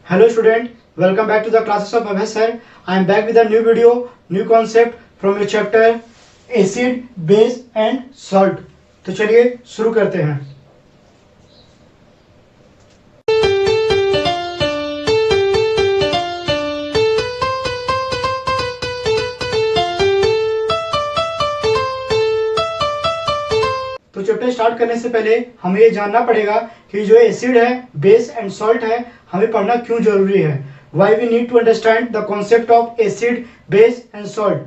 Hello student, welcome back to the classes of Abhay sir. I am back with a new video, new concept from your chapter acid, base and salt. तो चलिए शुरू करते हैं. तो chapter start करने से पहले हमें ये जानना पड़ेगा कि जो एसिड है, बेस एंड सॉल्ट है, हमें पढ़ना क्यों जरूरी है. Why we need to understand the concept of acid, base and salt.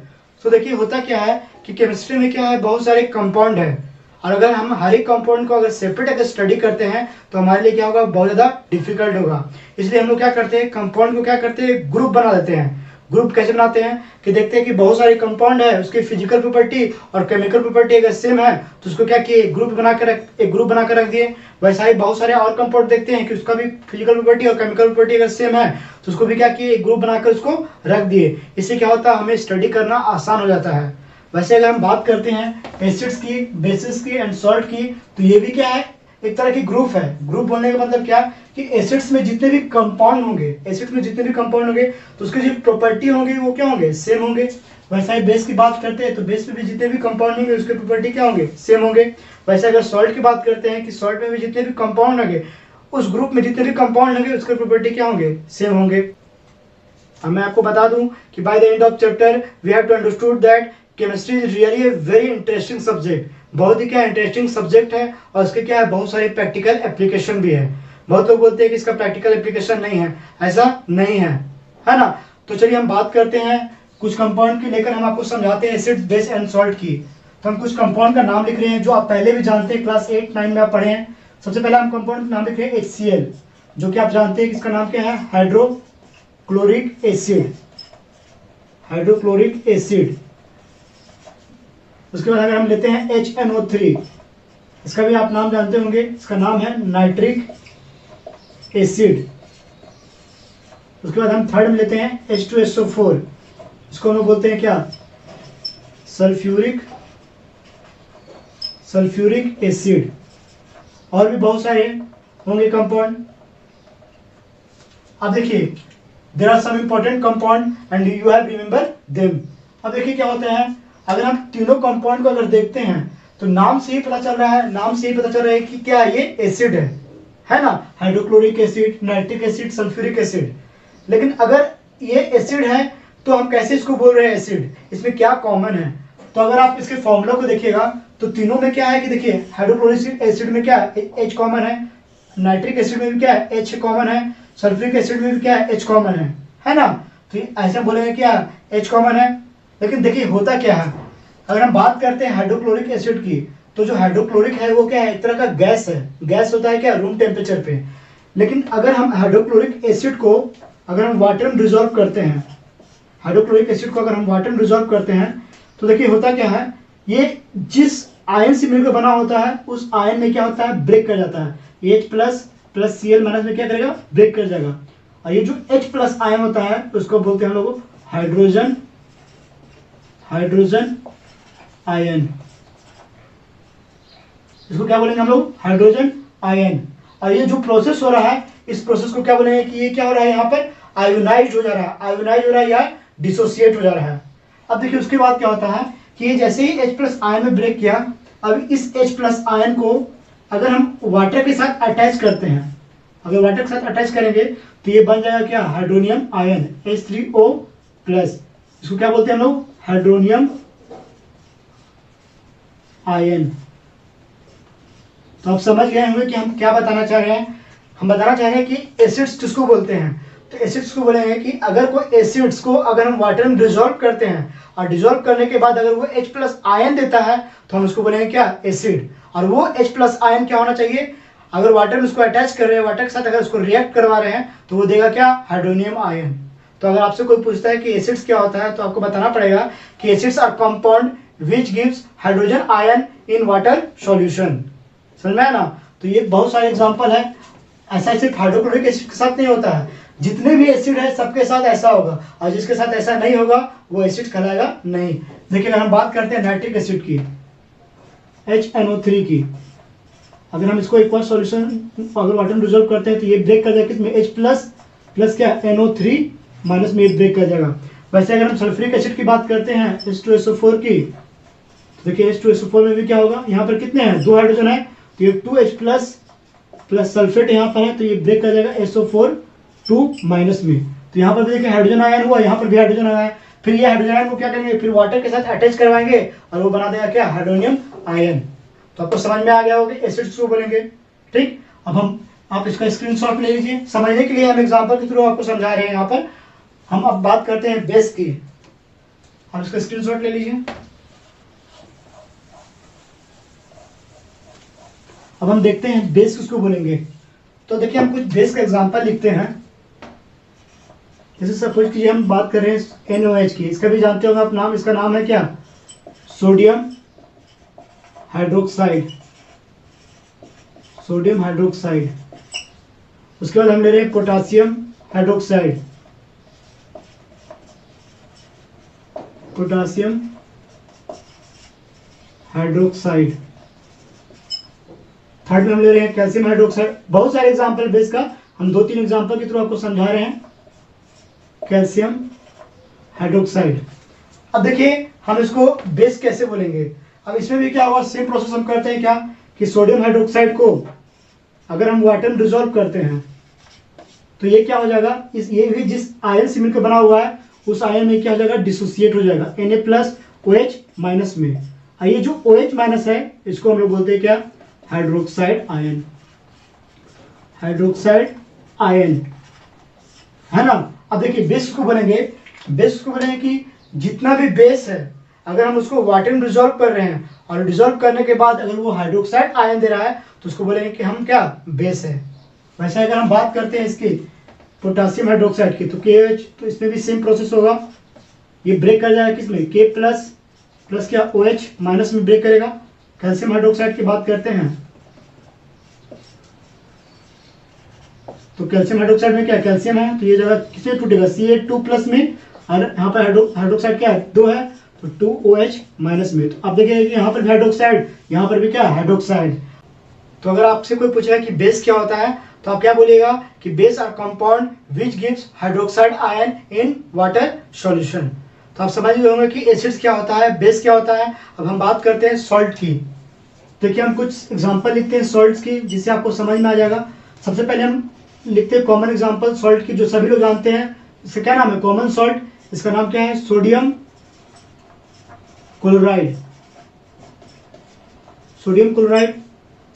तो देखिए होता क्या है कि केमिस्ट्री में क्या है, बहुत सारे कंपाउंड है और अगर हम हर एक कंपाउंड को अगर सेपरेट अगर स्टडी करते हैं तो हमारे लिए क्या होगा, बहुत ज़्यादा डिफिकल्ट होगा. इसलिए हम लोग क्या करते हैं, कंपाउंड को क्या करते हैं, ग्रुप बना देते हैं. ग्रुप कैसे बनाते हैं कि देखते हैं कि बहुत सारे कंपाउंड है, उसकी फिजिकल प्रॉपर्टी और केमिकल प्रॉपर्टी अगर सेम है तो उसको क्या किए, एक ग्रुप बना कर रख दिए. वैसा ही बहुत सारे और कंपाउंड देखते हैं कि उसका भी फिजिकल प्रॉपर्टी और केमिकल प्रॉपर्टी अगर सेम है तो उसको भी क्या किए, एक ग्रुप बनाकर उसको रख दिए. इससे क्या होता है, हमें स्टडी करना आसान हो जाता है. वैसे अगर हम बात करते हैं एसिड्स की, बेसिस की एंड सॉल्ट की, तो ये भी क्या है, एक तरह की ग्रुप है. ग्रुप बोलने का मतलब क्या कि एसिड्स में जितने भी कंपाउंड होंगे तो उसकी जो प्रॉपर्टी होंगी वो क्या होंगे, सेम होंगे. वैसा ही बेस की बात करते हैं तो बेस में भी जितने भी कंपाउंड होंगे उसके प्रॉपर्टी क्या होंगे, सेम होंगे. वैसे अगर सॉल्ट की बात करते हैं कि सॉल्ट में भी जितने भी कंपाउंड होंगे, उस ग्रुप में जितने भी कंपाउंड होंगे उसके प्रॉपर्टी क्या होंगे, सेम होंगे. अब मैं आपको बता दूं कि by the end of chapter we have to understood that chemistry is really a very interesting subject. बहुत ही क्या इंटरेस्टिंग सब्जेक्ट है और इसके क्या है, बहुत सारे प्रैक्टिकल एप्लीकेशन भी है. बहुत लोग बोलते हैं कि इसका प्रैक्टिकल एप्लीकेशन नहीं है, ऐसा नहीं है, है ना. तो चलिए हम बात करते हैं कुछ कंपाउंड की लेकर हम आपको समझाते हैं एसिड, बेस एंड सॉल्ट की. तो हम कुछ कंपाउंड का नाम लिख रहे हैं जो आप पहले भी जानते हैं, क्लास 8-9 में आप पढ़े हैं. सबसे पहले हम कंपाउंड का नाम लिख रहे हैं HCl, जो कि आप जानते हैं कि इसका नाम क्या है, हाइड्रोक्लोरिक एसिड. Hydrochloric acid. उसके बाद अगर हम लेते हैं HNO3, इसका भी आप नाम जानते होंगे, इसका नाम है नाइट्रिक एसिड. उसके बाद हम थर्ड में लेते हैं H2SO4, इसको हम बोलते हैं क्या, सल्फ्यूरिक एसिड. और भी बहुत सारे होंगे कंपाउंड. अब देखिए there are some important compound and you have remember them. अब देखिए क्या होता है, अगर हम तीनों कंपाउंड को अगर देखते हैं तो नाम से ही पता चल रहा है कि क्या ये एसिड है ना. Hydrochloric acid, nitric acid, sulphuric acid. लेकिन अगर ये एसिड है तो हम कैसे इसको बोल रहे हैं एसिड, इसमें क्या कॉमन है. तो अगर आप इसके फॉर्मूला को देखिएगा तो तीनों में क्या है कि देखिए हाइड्रोक्लोरिक एसिड में क्या है, H कॉमन है. नाइट्रिक एसिड में भी क्या है, H कॉमन है. सल्फ्यूरिक एसिड में भी क्या है, H कॉमन है ना. तो ऐसे बोलेंगे क्या, H कॉमन है. लेकिन देखिए होता क्या है, अगर हम बात करते हैं हाइड्रोक्लोरिक एसिड की, तो जो हाइड्रोक्लोरिक है वो क्या है, एक तरह का गैस है. गैस होता है क्या, रूम टेम्परेचर पे. लेकिन अगर हम हाइड्रोक्लोरिक एसिड को अगर हम वाटर में डिजोल्व करते हैं, तो देखिए होता क्या है, ये जिस आयन से मिलकर बना होता है उस आयन में क्या होता है, ब्रेक कर जाता है. H प्लस Cl माइनस में क्या करेगा, ब्रेक कर जाएगा. और ये जो H प्लस आयन होता है उसको बोलते हैं हम लोग हाइड्रोजन आयन. इसको क्या बोलेंगे हम लोग, हाइड्रोजन आयन. और ये जो प्रोसेस हो रहा है, इस प्रोसेस को क्या बोलेंगे कि ये क्या हो रहा है, यहाँ पर आयोनाइज हो जा रहा है या डिसोसिएट हो जा रहा है. अब देखिए उसके बाद क्या होता है कि ये जैसे ही H प्लस आयन में ब्रेक किया, अब इस H प्लस आयन को अगर हम वाटर के साथ अटैच करते हैं, अगर वाटर के साथ अटैच करेंगे तो ये बन जाएगा क्या, हाइड्रोनियम आयन, H3O प्लस. इसको क्या बोलते हैं हम लोग, हाइड्रोनियम आयन. तो आप समझ गए होंगे कि हम क्या बताना चाह रहे हैं. हम बताना चाह रहे हैं कि एसिड्स किसको बोलते हैं. तो एसिड्स को बोलेंगे कि अगर कोई एसिड्स को अगर हम वाटर में डिजोल्व करते हैं और डिजोल्व करने के बाद अगर वो H प्लस आयन देता है तो हम उसको बोलेंगे क्या, एसिड. और वो H प्लस आयन क्या होना चाहिए, अगर वाटर में उसको अटैच कर रहे हैं, वाटर के साथ अगर उसको रिएक्ट करवा रहे हैं तो वो देगा क्या, हाइड्रोनियम आयन. तो अगर आपसे कोई पूछता है कि एसिड्स क्या होता है तो आपको बताना पड़ेगा कि acids are compound which gives hydrogen ion in water solution. समझ में आया ना. तो ये बहुत सारे एग्जांपल है. ऐसा सिर्फ हाइड्रोक्लोरिक एसिड के साथ नहीं होता है, जितने भी एसिड है सबके साथ ऐसा होगा, और जिसके साथ ऐसा नहीं होगा वो एसिड कहलाएगा नहीं. देखिए अगर हम बात करते हैं नाइट्रिक एसिड की, HNO3 की, अगर हम इसको एक बार सॉल्यूशन अगर वाटर में डिसॉल्व करते हैं तो ये ब्रेक कर जाएगा किसमें, H प्लस प्लस क्या NO3 माइनस में ये ब्रेक कर जाएगा। वैसे अगर हम सल्फ्यूरिक एसिड की बात करते हैं H2SO4 की, तो देखिए H2SO4 में भी क्या होगा, यहाँ पर कितने हैं, 2 हाइड्रोजन है, तो ये 2H प्लस सल्फेट यहाँ पर है, तो ये ब्रेक कर जाएगा SO4 2 माइनस में। तो यहाँ पर भी देखिए हाइड्रोजन आयन हुआ, यहाँ पर भी हाइड्रोजन आया है। फिर ये हाइड्रोजन आयन को क्या करेंगे, फिर वाटर के साथ अटैच करवाएंगे और वो बना देगा क्या, हाइड्रोनियम आयन। तो आपको समझ में आ गया होगा एसिड्स को बोलेंगे। ठीक, अब आप इसका स्क्रीनशॉट ले लीजिए। समझने के लिए हम एग्जांपल के थ्रू आपको समझा रहे हैं। यहाँ पर हम अब बात करते हैं बेस की। आप इसका स्क्रीनशॉट ले लीजिए। अब हम देखते हैं बेस किसको बोलेंगे। तो देखिए हम कुछ बेस का एग्जांपल लिखते हैं। जैसे सपोज कीजिए हम बात कर रहे हैं NOH की, इसका भी जानते होंगे आप नाम, इसका नाम है क्या, सोडियम हाइड्रोक्साइड। Sodium hydroxide. उसके बाद हम ले रहे हैं potassium hydroxide. Potassium hydroxide. Third में हम ले रहे हैं कैल्शियम हाइड्रोक्साइड। बहुत सारे एग्जांपल बेस का, हम 2-3 एग्जांपल के थ्रू आपको समझा रहे हैं। Calcium hydroxide. अब देखिए हम इसको बेस कैसे बोलेंगे। अब इसमें भी क्या होगा, सेम प्रोसेस हम करते हैं क्या, कि सोडियम हाइड्रोक्साइड को अगर हम वाटर में डिसॉल्व करते हैं तो ये क्या हो जाएगा, ये भी जिस आयन से मिलकर बना हुआ है उस आयन में क्या हो जाएगा, डिसोसिएट हो जाएगा Na+OH माइनस में। और ये जो OH माइनस है इसको हम लोग बोलते हैं क्या, हाइड्रोक्साइड आयन। हाइड्रोक्साइड आयन है ना। अब देखिए बेस को बोलेंगे, बेस को बोलेंगे कि जितना भी बेस है अगर हम उसको वाटर में डिसॉल्व कर रहे हैं और डिसॉल्व करने के बाद अगर वो हाइड्रोक्साइड आयन दे रहा है तो उसको बोलेंगे कि हम क्या, बेस है। वैसे अगर हम बात करते हैं इसकी पोटासियम हाइड्रोक्साइड की, तो KOH, तो इसमें भी सेम प्रोसेस होगा। ये ब्रेक कर जाएगा किसमें, K प्लस क्या, OH माइनस में ब्रेक करेगा। कैल्शियम हाइड्रोक्साइड की बात करते हैं तो कैल्शियम हाइड्रोक्साइड में क्या, कैल्शियम है, तो ये जगह किसमें टूटेगा, Ca2+ में, और यहाँ पर हाइड्रोक्साइड क्या है, 2 है, तो 2OH माइनस में। तो आप देखिए कि यहाँ पर भी हाइड्रोक्साइड, यहाँ पर भी क्या, हाइड्रोक्साइड। तो अगर आपसे कोई पूछेगा कि बेस क्या होता है तो आप क्या बोलिएगा कि base are compound which gives hydroxide ion in water solution. तो आप समझ गए होंगे कि एसिड्स क्या होता है, बेस क्या होता है। अब हम बात करते हैं सॉल्ट की। देखिए हम कुछ एग्जांपल लिखते हैं सॉल्ट्स की जिससे आपको समझ में आ जाएगा। सबसे पहले हम लिखते हैं कॉमन एग्जांपल सॉल्ट की जो सभी लोग जानते हैं। इसका क्या नाम है, कॉमन सॉल्ट, इसका नाम क्या है, sodium chloride. Sodium chloride.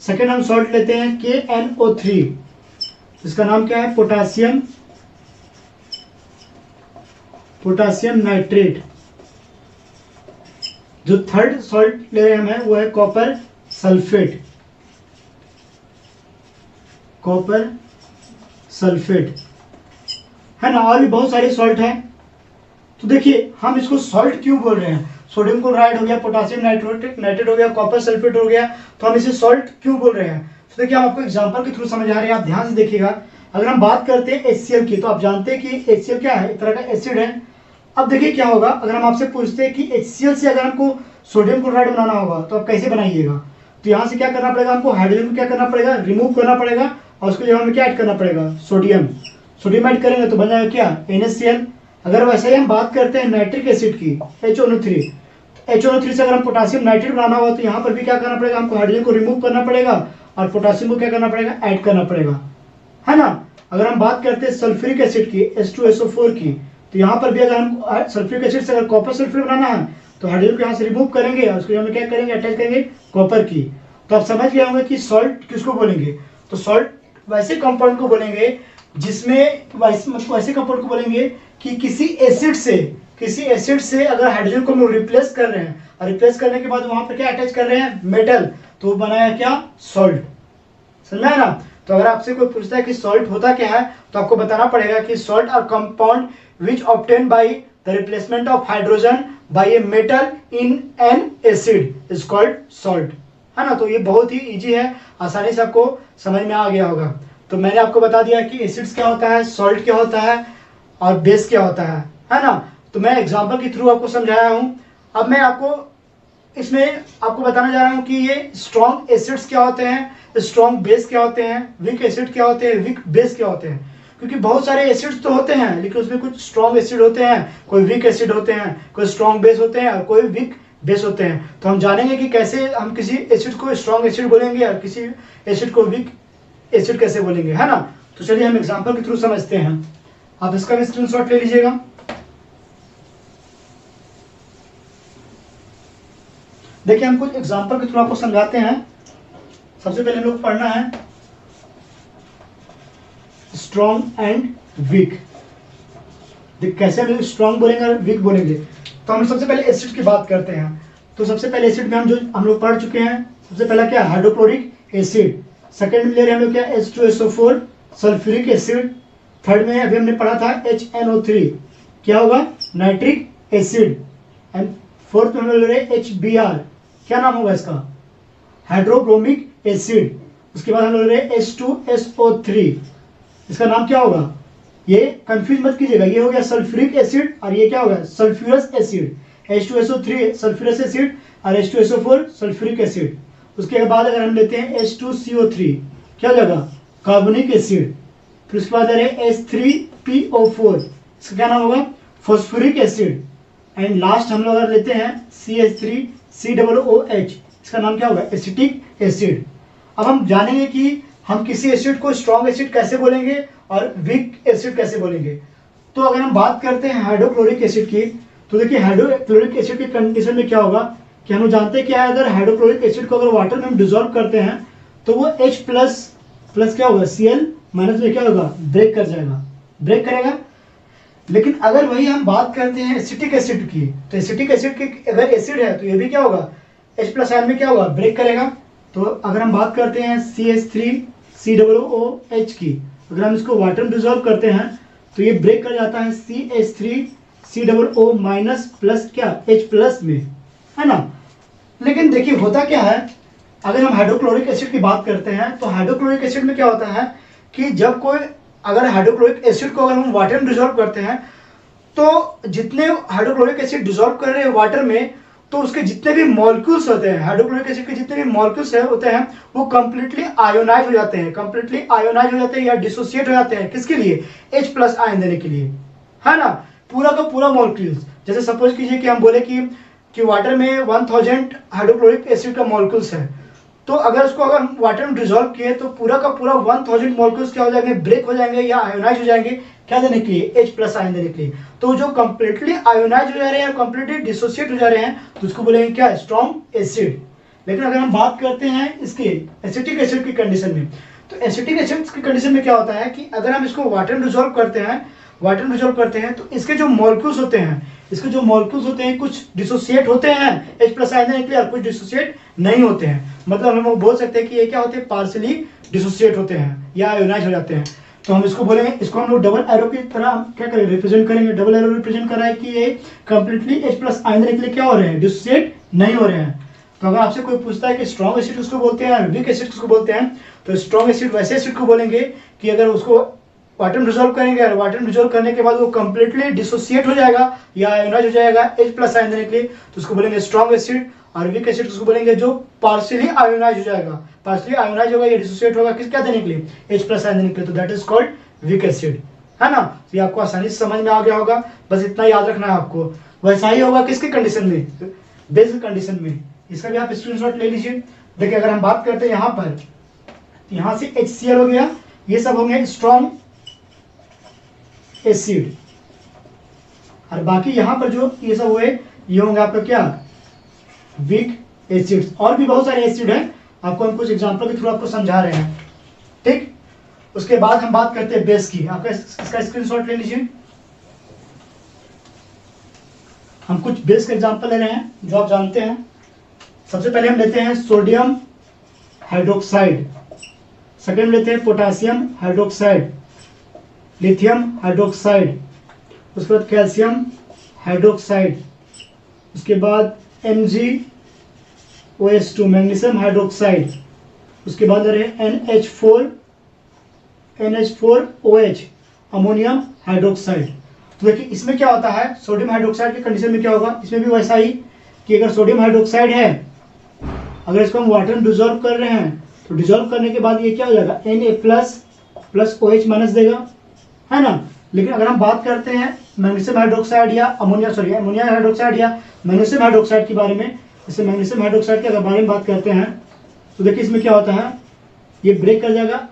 Second हम सॉल्ट लेते हैं KNO3, इसका नाम क्या है, पोटासियम नाइट्रेट। जो थर्ड सॉल्ट ले रहे हैं हम वो है कॉपर सल्फेट। कॉपर सल्फेट है ना। और भी बहुत सारे सॉल्ट हैं। तो देखिए हम इसको सॉल्ट क्यों बोल रहे हैं, सोडियम क्लोराइड हो गया, पोटासियम नाइट्रेट हो गया, कॉपर सल्फेट हो गया, तो हम इसे सॉल्ट क्यों बोल रहे हैं। तो देखिए हम आपको एग्जांपल के थ्रू समझा रहे हैं, आप ध्यान से देखिएगा। अगर हम बात करते हैं HCl की, तो आप जानते हैं कि HCl क्या है, एक तरह का एसिड है। अब देखिए क्या होगा, अगर हम आपसे पूछते हैं कि HCl से अगर हमको सोडियम क्लोराइड बनाना होगा तो आप कैसे बनाइएगा। तो यहाँ से क्या करना पड़ेगा, हमको हाइड्रोजन को क्या करना पड़ेगा, रिमूव करना पड़ेगा, और उसके जगह में क्या ऐड करना पड़ेगा, सोडियम ऐड करेंगे तो बन जाएगा क्या, NaCl। अगर वैसे ही हम बात करते हैं नाइट्रिक एसिड की, HNO3 से अगर हम पोटासियम नाइट्रेट बनाना होगा तो यहाँ पर भी क्या करना पड़ेगा, हमको हाइड्रोजन को रिमूव करना पड़ेगा और पोटासियम को क्या करना पड़ेगा, ऐड करना पड़ेगा, है ना। अगर हम बात करते हैं सल्फ्यूरिक एसिड की, H2SO4 की, तो यहाँ पर भी अगर हम सल्फ्यूरिक एसिड से अगर कॉपर सल्फेट बनाना है तो हाइड्रोजन को यहाँ से रिमूव करेंगे और उसको हम क्या करेंगे, अटैच करेंगे कॉपर की। तो आप समझ गए होंगे कि सॉल्ट किसको बोलेंगे। तो सॉल्ट वैसे कंपाउंड को बोलेंगे जिसमें वैसे कंपाउंड को बोलेंगे कि किसी एसिड से अगर हाइड्रोजन को हम रिप्लेस कर रहे हैं और रिप्लेस करने के बाद वहां पर क्या अटैच कर रहे हैं, मेटल, तो बनाया क्या, सॉल्ट। समझा है ना। तो अगर आपसे कोई पूछता है कि सॉल्ट होता क्या है तो आपको बताना पड़ेगा कि salt are compound which obtain by the replacement of hydrogen by a metal in an acid is called salt, है ना। तो ये बहुत ही इजी है, आसानी से आपको समझ में आ गया होगा। तो मैंने आपको बता दिया कि एसिड्स क्या होता है, सॉल्ट क्या होता है और बेस क्या होता है ना। तो मैं एग्जांपल के थ्रू आपको समझाया हूं। अब मैं आपको इसमें आपको बताने जा रहा हूं कि ये स्ट्रॉन्ग एसिड्स क्या होते हैं, स्ट्रॉन्ग बेस क्या होते हैं, वीक एसिड क्या होते हैं, वीक बेस क्या होते हैं। क्योंकि बहुत सारे एसिड्स तो होते हैं लेकिन उसमें कुछ स्ट्रॉन्ग एसिड होते हैं, कोई वीक एसिड होते हैं, कोई स्ट्रॉन्ग बेस होते हैं और कोई वीक बेस होते हैं। तो हम जानेंगे कि कैसे हम किसी एसिड को स्ट्रॉन्ग एसिड बोलेंगे और किसी एसिड को वीक एसिड कैसे बोलेंगे, है ना। तो चलिए हम एग्जांपल के थ्रू समझते हैं। आप इसका भी स्क्रीनशॉट ले लीजिएगा। देखिए हम कुछ एग्जांपल के थ्रू आपको समझाते हैं। सबसे पहले हम लोग पढ़ना है स्ट्रॉन्ग एंड वीक। कैसे हम स्ट्रॉन्ग बोलेंगे और वीक बोलेंगे। तो हम सबसे पहले एसिड की बात करते हैं। तो सबसे पहले एसिड में हम लोग पढ़ चुके हैं। सबसे पहला क्या, हाइड्रोक्लोरिक एसिड। सेकंड में ले रहे हैं हम लोग क्या, H2SO4 सल्फ्यूरिक एसिड। थर्ड में अभी हमने पढ़ा था HNO3 क्या होगा, नाइट्रिक एसिड। एंड फोर्थ में हम लोग ले रहे हैं HBr, क्या नाम होगा इसका, हाइड्रोब्रोमिक एसिड। उसके बाद हम लोग ले रहे हैं H2SO3, इसका नाम क्या होगा, ये कंफ्यूज मत कीजिएगा, ये हो गया सल्फ्यूरिक एसिड और ये क्या होगा, sulphurous acid. H2SO3 sulphurous acid और H2SO4 सल्फ्यूरिक एसिड। उसके बाद अगर हम लेते हैं H2CO3 क्या हो जाएगा, कार्बोनिक एसिड। फिर उसके बाद H3PO4 इसका क्या नाम होगा, फॉस्फोरिक एसिड। एंड लास्ट हम लोग अगर लेते हैं CH3COOH इसका नाम क्या होगा, एसिटिक एसिड। अब हम जानेंगे कि हम किसी एसिड को स्ट्रॉन्ग एसिड कैसे बोलेंगे और वीक एसिड कैसे बोलेंगे। तो अगर हम बात करते हैं हाइड्रोक्लोरिक एसिड की, तो देखिए हाइड्रोक्लोरिक एसिड की कंडीशन में क्या होगा कि हम लोग जानते हैं कि अगर हाइड्रोक्लोरिक एसिड को अगर वाटर में हम डिजोल्व करते हैं तो वो H प्लस क्या होगा, Cl माइनस में क्या होगा, ब्रेक कर जाएगा, ब्रेक करेगा। लेकिन अगर वही हम बात करते हैं एसिटिक एसिड की, तो एसिटिक एसिड की अगर एसिड है तो ये भी क्या होगा, H प्लस आयन में क्या होगा, ब्रेक करेगा। तो अगर हम बात करते हैं CH3COOH की, अगर हम इसको वाटर में डिजोल्व करते हैं तो ये ब्रेक कर जाता है CH3COO माइनस प्लस क्या, H प्लस में, है ना। लेकिन देखिए होता क्या है, अगर हम हाइड्रोक्लोरिक एसिड की बात करते हैं तो हाइड्रोक्लोरिक एसिड में क्या होता है कि जब कोई अगर हाइड्रोक्लोरिक एसिड को अगर हम वाटर में डिजोल्व करते हैं तो जितने हाइड्रोक्लोरिक एसिड डिजोल्व कर रहे हैं वाटर में, तो उसके जितने भी मॉलिक्यूल्स होते हैं, हाइड्रोक्लोरिक एसिड के जितने भी मॉलिक्यूल्स होते हैं वो कंप्लीटली आयोनाइज हो जाते हैं, कंप्लीटली आयोनाइज हो जाते हैं या डिसोसिएट हो जाते हैं। किसके लिए, H प्लस आयन देने के लिए, है ना। पूरा का पूरा मॉलिक्यूल्स, जैसे सपोज कीजिए कि हम बोले कि वाटर में 1000 हाइड्रोक्लोरिक एसिड का मॉलिक्यूल्स है, तो अगर उसको अगर हम वाटर में डिजोल्व किए तो पूरा का पूरा 1000 मॉलिक्यूल्स क्या हो जाएंगे, ब्रेक हो जाएंगे या आयोनाइज हो जाएंगे, क्या देने के लिए, H प्लस आयन देने के लिए। तो जो कंप्लीटली आयोनाइज हो जा रहे हैं, कंप्लीटली डिसोसिएट हो जा रहे हैं, तो उसको बोलेंगे क्या, स्ट्रॉन्ग एसिड। लेकिन अगर हम बात करते हैं इसके एसिटिक एसिड की कंडीशन में, तो एसिटिक एसिड की कंडीशन में क्या होता है कि अगर हम इसको वाटर में डिजोल्व करते हैं तो इसके जो मॉलिक्यूल्स होते हैं, कुछ डिसोसिएट होते हैं H प्लस आयन देने के लिए और कुछ डिसोसिएट नहीं होते हैं। मतलब हम बोल सकते हैं कि ये क्या होते हैं, पार्शियली डिसोसिएट होते हैं या आयोनाइज हो जाते हैं। तो हम इसको बोलेंगे, इसको हम लोग डबल एरो की तरह क्या करेंगे, रिप्रेजेंट करेंगे। डबल एरो रिप्रेजेंट कर रहा है कि ये कंप्लीटली H प्लस आयन देने के लिए क्या हो रहे हैं, डिसोसिएट नहीं हो रहे हैं। तो अगर आपसे कोई पूछता है कि स्ट्रॉन्ग एसिड किसको बोलते हैं और वीक एसिड किसको बोलते हैं, तो स्ट्रॉन्ग एसिड वैसे एसिड को बोलेंगे कि अगर उसको वाटर में डिजोल्व करेंगे और वाटर में डिजोल्व करने के बाद वो कंप्लीटली डिसोसिएट हो जाएगा या आयोनाइज हो जाएगा H प्लस आयन देने के लिए, तो उसको बोलेंगे स्ट्रॉन्ग एसिड। और वीक एसिड उसको बोलेंगे जो पार्शियली आयोनाइज हो जाएगा, पार्शियली आयोनाइज होगा या डिसोसिएट होगा, किस क्या देने के लिए, H प्लस आयन देने के लिए, तो that is called weak acid, है ना। तो ये आपको आसानी से समझ में आ गया होगा, बस इतना याद रखना है आपको। वैसा ही होगा किसकी कंडीशन में, बेसिक कंडीशन में। इसका भी आप स्क्रीनशॉट ले लीजिए। देखिए अगर हम बात करते हैं यहाँ पर, यहाँ से HCl हो गया, ये सब होंगे स्ट्रॉन्ग एसिड, और बाकी यहाँ पर जो ये सब हुए ये होंगे आपका क्या, वीक एसिड्स। और भी बहुत सारे एसिड हैं, आपको हम कुछ एग्जांपल के थ्रू आपको समझा रहे हैं, ठीक। उसके बाद हम बात करते हैं बेस की। आपका इसका स्क्रीनशॉट ले लीजिए। हम कुछ बेस के एग्जांपल ले रहे हैं जो आप जानते हैं। सबसे पहले हम लेते हैं सोडियम हाइड्रोक्साइड, सेकेंड लेते हैं पोटासियम हाइड्रोक्साइड, लिथियम हाइड्रोक्साइड, उसके बाद कैल्शियम हाइड्रोक्साइड, उसके बाद MgOH2 मैग्नीशियम हाइड्रोक्साइड, उसके बाद NH4OH अमोनियम हाइड्रोक्साइड। तो देखिए इसमें क्या होता है, सोडियम हाइड्रोक्साइड की कंडीशन में क्या होगा, इसमें भी वैसा ही कि अगर सोडियम हाइड्रोक्साइड है, अगर इसको हम वाटर में डिजोल्व कर रहे हैं तो डिजोल्व करने के बाद ये क्या हो जाएगा, Na प्लस OH माइनस देगा, है ना। लेकिन अगर हम बात करते हैं मैग्नीशियम हाइड्रोक्साइड या अमोनिया हाइड्रोक्साइड या मैग्नीशियम हाइड्रोक्साइड के बारे में, जैसे मैग्नीशियम हाइड्रोक्साइड के बारे में बात करते हैं तो देखिए इसमें क्या होता है, ये ब्रेक कर जाएगा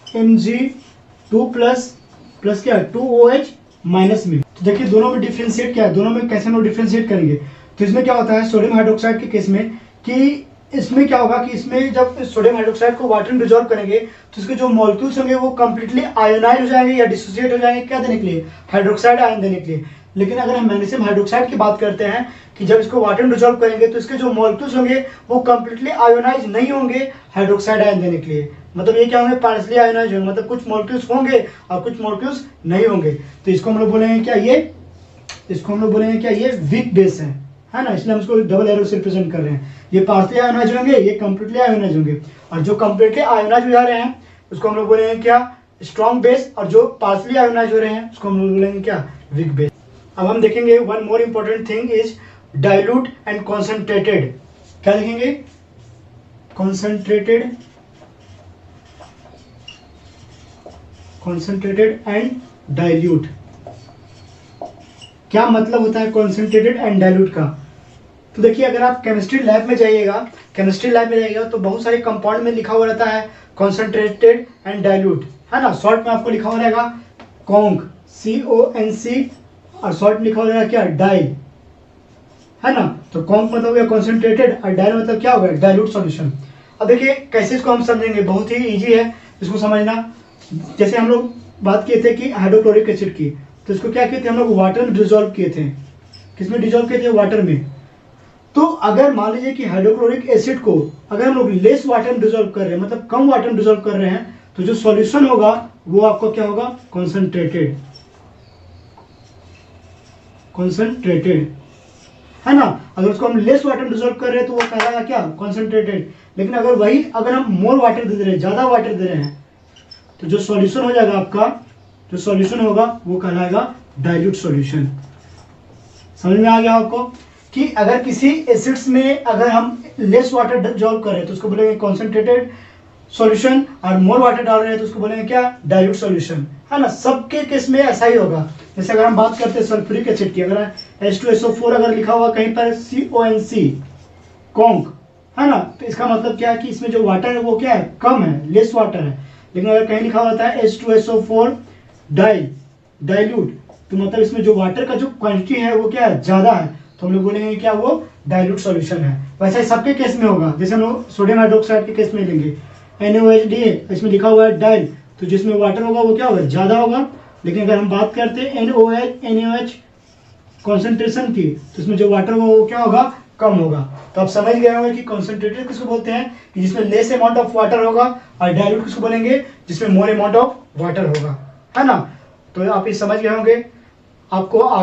Mg2 प्लस क्या है 2OH माइनस में। तो देखिए दोनों में डिफ्रेंशिएट क्या है, दोनों में कैसे हम लोग डिफ्रेंशिएट करेंगे। तो इसमें क्या होता है सोडियम हाइड्रोक्साइड के केस में कि इसमें क्या होगा कि इसमें जब सोडियम हाइड्रोक्साइड को वाटर में डिजोल्व करेंगे तो इसके जो मॉलिक्यूल्स होंगे वो कंप्लीटली आयोनाइज हो जाएंगे या डिसोसिएट हो जाएंगे, क्या देने के लिए, हाइड्रोक्साइड आयन देने के लिए। लेकिन अगर हम मैग्नीशियम हाइड्रोक्साइड की बात करते हैं कि जब इसको वाटर में डिजोल्व करेंगे तो इसके जो मॉलिक्यूल्स होंगे वो कंप्लीटली आयोनाइज नहीं होंगे हाइड्रोक्साइड आयन देने के लिए। मतलब ये क्या होंगे, पार्शली आयोनाइज होंगे, मतलब कुछ मॉलिक्यूल्स होंगे और कुछ मॉलिक्यूल्स नहीं होंगे। तो इसको हम लोग बोलेंगे क्या, ये वीक बेस है ना, इसलिए हम इसको डबल एरो से रिप्रेजेंट कर रहे हैं। ये पार्शली आयोनाइज होंगे, ये कंप्लीटली आयोनाइज होंगे, और जो कंप्लीटली आयोनाइज हो जा रहे हैं उसको हम लोग बोलेंगे क्या, स्ट्रॉन्ग बेस, और जो पार्शली आयोनाइज हो रहे हैं उसको हम लोग बोलेंगे क्या, वीक बेस। अब हम देखेंगे one more important thing is dilute and concentrated. क्या देखेंगे, कॉन्सेंट्रेटेड एंड डाइल्यूट। क्या मतलब होता है कॉन्सेंट्रेटेड एंड डाइल्यूट का। तो देखिए अगर आप केमिस्ट्री लैब में जाइएगा तो बहुत सारे कंपाउंड में लिखा हुआ रहता है कॉन्सेंट्रेटेड एंड डाइल्यूट, है ना। शॉर्ट में आपको लिखा हुआ रहेगा कॉन्क, CONC, और शॉर्ट में लिखा हुआ रहेगा क्या, डाई, है ना। तो कॉन्क मतलब हो गया कॉन्सेंट्रेटेड और डाई मतलब क्या होगा, डाइल्यूट सॉल्यूशन। अब देखिए कैसे इसको हम समझेंगे, बहुत ही इजी है इसको समझना। जैसे हम लोग बात किए थे कि हाइड्रोक्लोरिक एसिड की, तो इसको क्या किए थे हम लोग, वाटर में डिजोल्व किए थे। किसमें डिजोल्व किए थे, वाटर में। तो अगर मान लीजिए कि हाइड्रोक्लोरिक एसिड को अगर हम लोग लेस वाटर में डिजोल्व कर रहे हैं, मतलब कम वाटर में डिजोल्व कर रहे हैं, तो जो सॉल्यूशन होगा वो आपको क्या होगा, कॉन्सेंट्रेटेड, है ना। अगर उसको हम लेस वाटर में डिजोल्व कर रहे हैं तो वो कहलाएगा क्या, कॉन्सेंट्रेटेड। लेकिन अगर हम मोर वाटर दे रहे हैं, ज्यादा वाटर दे रहे हैं, तो जो सॉल्यूशन हो जाएगा आपका, जो सॉल्यूशन होगा वो कहलाएगा डाइल्यूट सॉल्यूशन। समझ में आ गया आपको कि अगर किसी एसिड्स में अगर हम लेस वाटर डिसॉल्व कर रहे हैं तो उसको बोलेंगे कॉन्सेंट्रेटेड सॉल्यूशन, और मोर वाटर डाल रहे हैं तो उसको बोलेंगे क्या, डाइल्यूट सॉल्यूशन, है ना। सबके केस में ऐसा ही होगा। जैसे अगर हम बात करते हैं सल्फ्यूरिक एसिड की, अगर H2SO4 अगर लिखा हुआ कहीं पर CONC, कॉन्क, है ना, तो इसका मतलब क्या है कि इसमें जो वाटर है वो क्या है, कम है, लेस वाटर है। लेकिन अगर कहीं लिखा होता है H2SO4 डाइल्यूट, तो मतलब इसमें जो वाटर का जो क्वांटिटी है वो क्या है, ज्यादा है, तो हम लोग बोलेंगे क्या, वो डाइल्यूट सॉल्यूशन है। वैसे ही सबके केस में होगा। जैसे हम लोग सोडियम हाइड्रोक्साइड के केस में लेंगे NaOH, इसमें लिखा हुआ है डाइल, तो जिसमें वाटर होगा वो क्या होगा, ज्यादा होगा। लेकिन अगर हम बात करते हैं NaOH कॉन्सेंट्रेशन की, तो इसमें जो वाटर होगा वो क्या होगा, कम होगा। तो आप समझ गए होंगे कि कॉन्सेंट्रेटेड किसको बोलते हैं, कि जिसमें लेस अमाउंट ऑफ वाटर होगा, और डाइल्यूट किसको बोलेंगे, जिसमें मोर अमाउंट ऑफ वाटर होगा, है ना। तो आप ये समझ गए होंगे। आपको आगे